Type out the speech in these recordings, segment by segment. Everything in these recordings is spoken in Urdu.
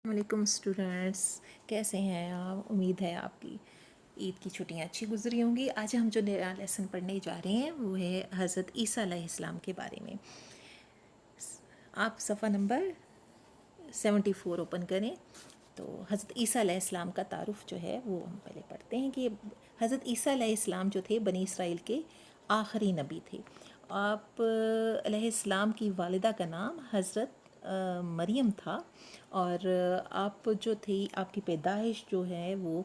السلام علیکم اسٹوڈنٹس، کیسے ہیں آپ؟ امید ہے آپ کی عید کی چھٹیاں اچھی گزری ہوں گی۔ آج ہم جو نیا لیسن پڑھنے جا رہے ہیں وہ ہے حضرت عیسیٰ علیہ السلام کے بارے میں۔ آپ صفحہ نمبر 74 اوپن کریں تو حضرت عیسیٰ علیہ السلام کا تعارف جو ہے وہ ہم پہلے پڑھتے ہیں کہ حضرت عیسیٰ علیہ السلام جو تھے بنی اسرائیل کے آخری نبی تھے۔ آپ علیہ السلام کی والدہ کا نام حضرت مریم تھا، اور آپ جو تھی آپ کی پیدائش جو ہے وہ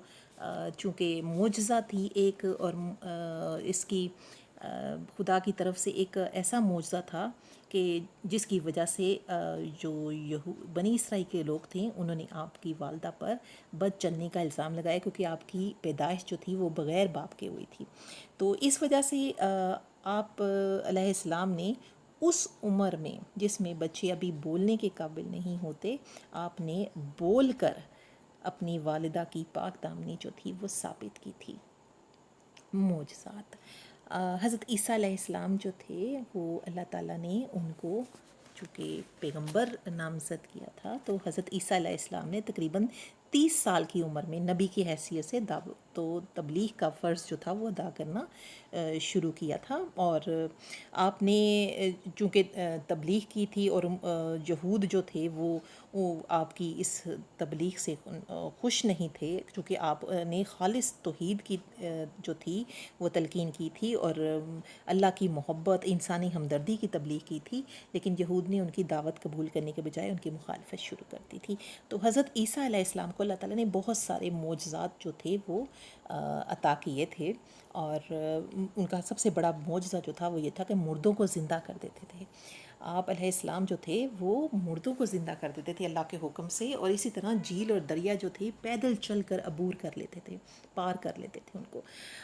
چونکہ معجزہ تھی ایک، اور اس کی خدا کی طرف سے ایک ایسا معجزہ تھا کہ جس کی وجہ سے جو بنی اسرائیل کے لوگ تھے انہوں نے آپ کی والدہ پر بد چلنے کا الزام لگایا، کیونکہ آپ کی پیدائش جو تھی وہ بغیر باپ کے ہوئی تھی۔ تو اس وجہ سے آپ علیہ السلام نے اس عمر میں جس میں بچے ابھی بولنے کے قابل نہیں ہوتے، آپ نے بول کر اپنی والدہ کی پاک دامنی جو تھی وہ ثابت کی تھی۔ معجزات حضرت عیسیٰ علیہ السلام جو تھے وہ اللہ تعالیٰ نے ان کو چونکہ پیغمبر نامزد کیا تھا، تو حضرت عیسیٰ علیہ السلام نے تقریباً 30 سال کی عمر میں نبی کی حیثیت سے تو تبلیغ کا فرض جو تھا وہ ادا کرنا شروع کیا تھا۔ اور آپ نے چونکہ تبلیغ کی تھی، اور یہود جو تھے وہ آپ کی اس تبلیغ سے خوش نہیں تھے، چونکہ آپ نے خالص توحید کی جو تھی وہ تلقین کی تھی اور اللہ کی محبت، انسانی ہمدردی کی تبلیغ کی تھی، لیکن یہود نے ان کی دعوت قبول کرنے کے بجائے ان کی مخالفت شروع کر دی تھی۔ تو حضرت عیسیٰ علیہ السلام کو اللہ تعالیٰ نے بہت سارے معجزات جو تھے وہ عطا کیے تھے، اور ان کا سب سے بڑا معجزہ جو تھا وہ یہ تھا کہ مردوں کو زندہ کر دیتے تھے۔ آپ علیہ السلام جو تھے وہ مردوں کو زندہ کر دیتے تھے اللہ کے حکم سے، اور اسی طرح جھیل اور دریا جو تھی پیدل چل کر عبور کر لیتے تھے، پار کر لیتے تھے ان کو۔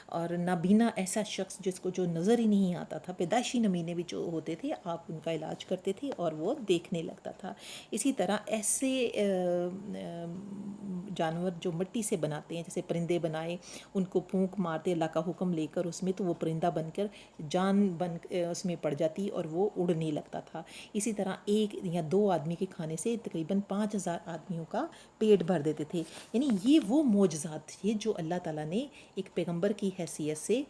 اور نابینا ایسا شخص جس کو جو نظر ہی نہیں آتا تھا، پیدائشی نمونے بھی جو ہوتے تھے، آپ ان کا علاج کرتے تھے اور وہ دیکھنے لگتا تھا۔ اسی طرح ایسے جانور جو مٹی سے بناتے ہیں، جیسے پرندے بنائے، ان کو پھونک مارتے اللہ کا حکم لے کر اس میں، تو وہ پرندہ بن کر جان اس میں پڑ جاتی اور وہ اڑنے لگتا تھا۔ اسی طرح ایک یا دو آدمی کے کھانے سے تقریباً 5000 آدمیوں کا پیٹ بھر دیتے تھے۔ یعنی یہ وہ معجزات تھے جو اللہ تعالیٰ نے ایک پیغمبر کی حیثیت سے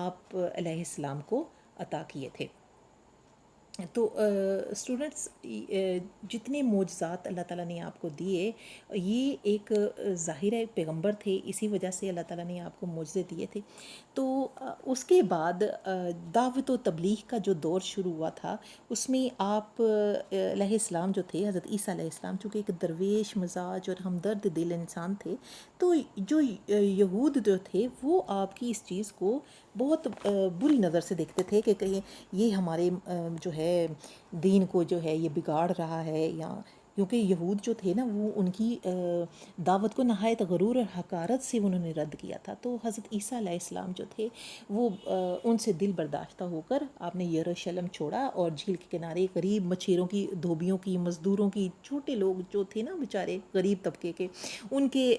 آپ علیہ السلام کو عطا کیے تھے۔ تو اسٹوڈنٹس، جتنے معجزات اللہ تعالیٰ نے آپ کو دیے، یہ ایک ظاہر ہے پیغمبر تھے، اسی وجہ سے اللہ تعالیٰ نے آپ کو معجزے دیے تھے۔ تو اس کے بعد دعوت و تبلیغ کا جو دور شروع ہوا تھا، اس میں آپ علیہ السلام جو تھے، حضرت عیسیٰ علیہ السلام، چونکہ ایک درویش مزاج اور ہمدرد دل انسان تھے، تو جو یہود جو تھے وہ آپ کی اس چیز کو بہت بری نظر سے دیکھتے تھے کہ کہیں یہ ہمارے جو ہے دین کو جو ہے یہ بگاڑ رہا ہے، یا کیونکہ یہود جو تھے نا وہ ان کی دعوت کو نہایت غرور اور حقارت سے انہوں نے رد کیا تھا۔ تو حضرت عیسیٰ علیہ السلام جو تھے وہ ان سے دل برداشتہ ہو کر آپ نے یروشلم چھوڑا، اور جھیل کے کنارے غریب مچھیروں کی، دھوبیوں کی، مزدوروں کی، چھوٹے لوگ جو تھے نا بیچارے غریب طبقے کے، ان کے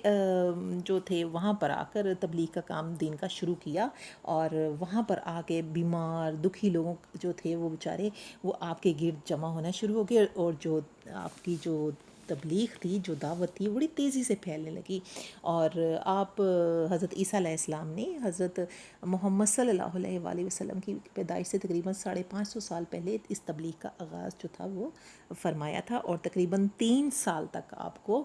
جو تھے وہاں پر آ کر تبلیغ کا کام دین کا شروع کیا، اور وہاں پر آ کے بیمار دکھی لوگوں جو تھے وہ بیچارے وہ آپ کے گرد جمع ہونا شروع ہو گئے، اور جو آپ کی جو تبلیغ تھی، جو دعوت تھی، بڑی تیزی سے پھیلنے لگی۔ اور آپ حضرت عیسیٰ علیہ السلام نے حضرت محمد صلی اللہ علیہ وآلہ وسلم کی پیدائش سے تقریباً 550 سال پہلے اس تبلیغ کا آغاز جو تھا وہ فرمایا تھا، اور تقریباً 3 سال تک آپ کو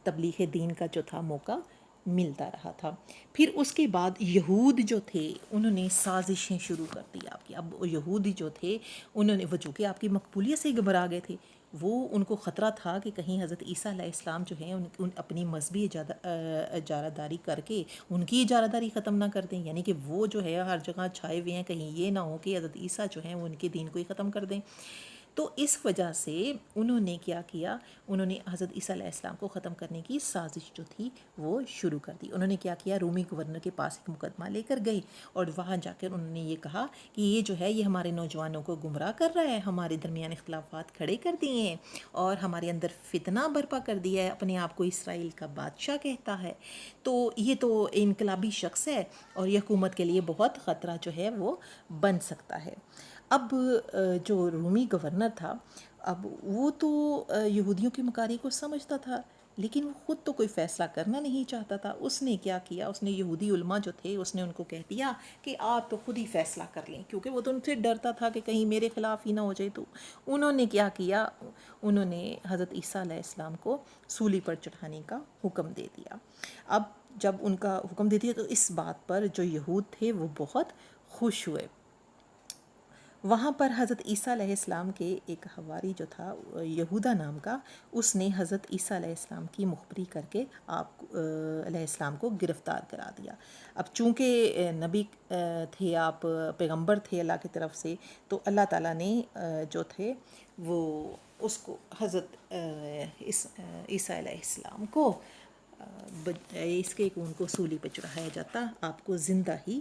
تبلیغ دین کا جو تھا موقع ملتا رہا تھا۔ پھر اس کے بعد یہود جو تھے انہوں نے سازشیں شروع کر دی آپ کی۔ اب یہودی جو تھے انہوں نے، وہ چونکہ آپ کی مقبولیت سے گھبرا گئے تھے، وہ ان کو خطرہ تھا کہ کہیں حضرت عیسیٰ علیہ السلام جو ہیں ان اپنی مذہبی اجارہ داری کر کے ان کی اجارہ داری ختم نہ کر دیں، یعنی کہ وہ جو ہے ہر جگہ چھائے ہوئے ہیں، کہیں یہ نہ ہو کہ حضرت عیسیٰ جو ہیں وہ ان کے دین کو ہی ختم کر دیں۔ تو اس وجہ سے انہوں نے کیا کیا، انہوں نے حضرت عیسیٰ علیہ السلام کو ختم کرنے کی سازش جو تھی وہ شروع کر دی۔ انہوں نے کیا کیا، رومی گورنر کے پاس ایک مقدمہ لے کر گئے، اور وہاں جا کر انہوں نے یہ کہا کہ یہ جو ہے یہ ہمارے نوجوانوں کو گمراہ کر رہا ہے، ہمارے درمیان اختلافات کھڑے کر دیے ہیں، اور ہمارے اندر فتنہ برپا کر دیا ہے، اپنے آپ کو اسرائیل کا بادشاہ کہتا ہے، تو یہ تو انقلابی شخص ہے، اور یہ حکومت کے لیے بہت خطرہ جو ہے وہ بن سکتا ہے۔ اب جو رومی گورنر تھا، اب وہ تو یہودیوں کے مکاری کو سمجھتا تھا، لیکن وہ خود تو کوئی فیصلہ کرنا نہیں چاہتا تھا. اس نے کیا کیا, اس نے یہودی علماء جو تھے اس نے ان کو کہہ دیا کہ آپ تو خود ہی فیصلہ کر لیں, کیونکہ وہ تو ان سے ڈرتا تھا کہ کہیں میرے خلاف ہی نہ ہو جائے. تو انہوں نے کیا کیا, انہوں نے حضرت عیسیٰ علیہ السلام کو سولی پر چڑھانے کا حکم دے دیا. اب جب ان کا حکم دے دیا تو اس بات پر جو یہود تھے وہ بہت خوش ہوئے. وہاں پر حضرت عیسیٰ علیہ السلام کے ایک حواری جو تھا یہودا نام کا, اس نے حضرت عیسیٰ علیہ السلام کی مخبری کر کے آپ علیہ السلام کو گرفتار کرا دیا. اب چونکہ نبی تھے آپ, پیغمبر تھے اللہ کی طرف سے, تو اللہ تعالیٰ نے جو تھے وہ اس کو حضرت عیسیٰ علیہ السلام کو اس کے ان کو سولی پہ چڑھایا جاتا, آپ کو زندہ ہی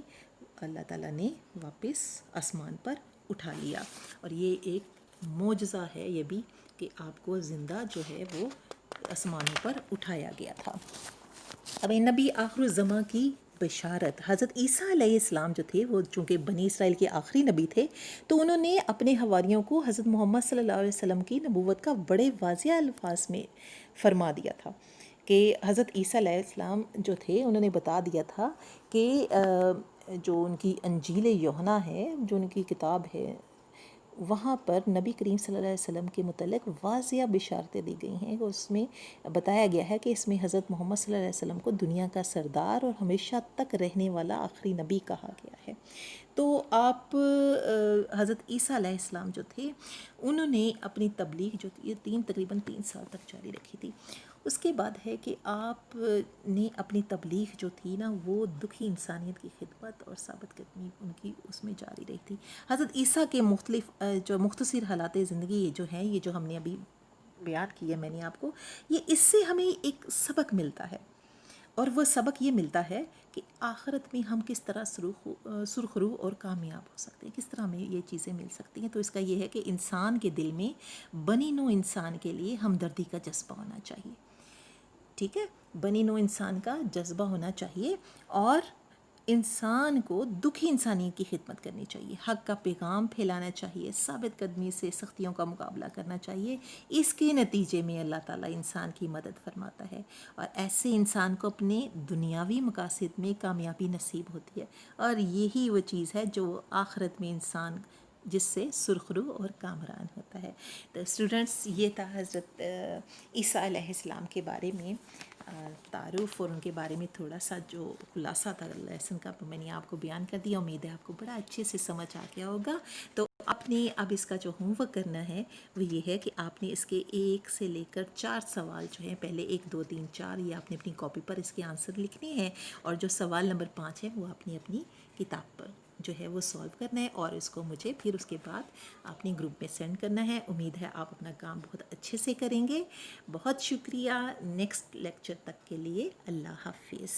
اللہ تعالیٰ نے واپس آسمان پر اٹھا لیا. اور یہ ایک معجزہ ہے یہ بھی کہ آپ کو زندہ جو ہے وہ آسمانوں پر اٹھایا گیا تھا. اب نبی آخر الزماں کی بشارت, حضرت عیسیٰ علیہ السلام جو تھے وہ چونکہ بنی اسرائیل کے آخری نبی تھے, تو انہوں نے اپنے حواریوں کو حضرت محمد صلی اللہ علیہ وسلم کی نبوت کا بڑے واضح الفاظ میں فرما دیا تھا کہ حضرت عیسیٰ علیہ السلام جو تھے انہوں نے بتا دیا تھا کہ جو ان کی انجیل یوحنا ہے, جو ان کی کتاب ہے, وہاں پر نبی کریم صلی اللہ علیہ وسلم کے متعلق واضح بشارتیں دی گئی ہیں. اس میں بتایا گیا ہے کہ اس میں حضرت محمد صلی اللہ علیہ وسلم کو دنیا کا سردار اور ہمیشہ تک رہنے والا آخری نبی کہا گیا ہے. تو آپ حضرت عیسیٰ علیہ السلام جو تھے انہوں نے اپنی تبلیغ جو تھی تقریباً 3 سال تک جاری رکھی تھی. اس کے بعد ہے کہ آپ نے اپنی تبلیغ جو تھی نا وہ دکھی انسانیت کی خدمت اور ثابت قدمی ان کی اس میں جاری رہی تھی. حضرت عیسیٰ کے مختلف جو مختصر حالات زندگی جو ہیں, یہ جو ہم نے ابھی بیان کی ہے میں نے آپ کو, یہ اس سے ہمیں ایک سبق ملتا ہے. اور وہ سبق یہ ملتا ہے کہ آخرت میں ہم کس طرح سرخ رو اور کامیاب ہو سکتے ہیں, کس طرح ہمیں یہ چیزیں مل سکتی ہیں. تو اس کا یہ ہے کہ انسان کے دل میں بنی نوع انسان کے لیے ہمدردی کا جذبہ ہونا چاہیے. ٹھیک ہے, بنی نوع انسان کا جذبہ ہونا چاہیے, اور انسان کو دکھی انسانیت کی خدمت کرنی چاہیے, حق کا پیغام پھیلانا چاہیے, ثابت قدمی سے سختیوں کا مقابلہ کرنا چاہیے. اس کے نتیجے میں اللہ تعالیٰ انسان کی مدد فرماتا ہے, اور ایسے انسان کو اپنے دنیاوی مقاصد میں کامیابی نصیب ہوتی ہے. اور یہی وہ چیز ہے جو آخرت میں انسان جس سے سرخرو اور کامران ہوتا ہے. تو اسٹوڈنٹس, یہ تھا حضرت عیسیٰ علیہ السلام کے بارے میں تعارف, اور ان کے بارے میں تھوڑا سا جو خلاصہ تھا لیسن کا میں نے آپ کو بیان کر دیا. امید ہے آپ کو بڑا اچھے سے سمجھ آ گیا ہوگا. تو آپ نے اب اس کا جو ہوم ورک کرنا ہے وہ یہ ہے کہ آپ نے اس کے 1 سے لے کر 4 سوال جو ہیں, پہلے 1 2 3 4, یہ آپ نے اپنی کاپی پر اس کے آنسر لکھنے ہیں, اور جو سوال نمبر 5 ہے وہ آپ نے اپنی کتاب پر جو ہے وہ سولو کرنا ہے, اور اس کو مجھے پھر اس کے بعد اپنے گروپ میں سینڈ کرنا ہے. امید ہے آپ اپنا کام بہت اچھے سے کریں گے. بہت شکریہ. نیکسٹ لیکچر تک کے لیے اللہ حافظ.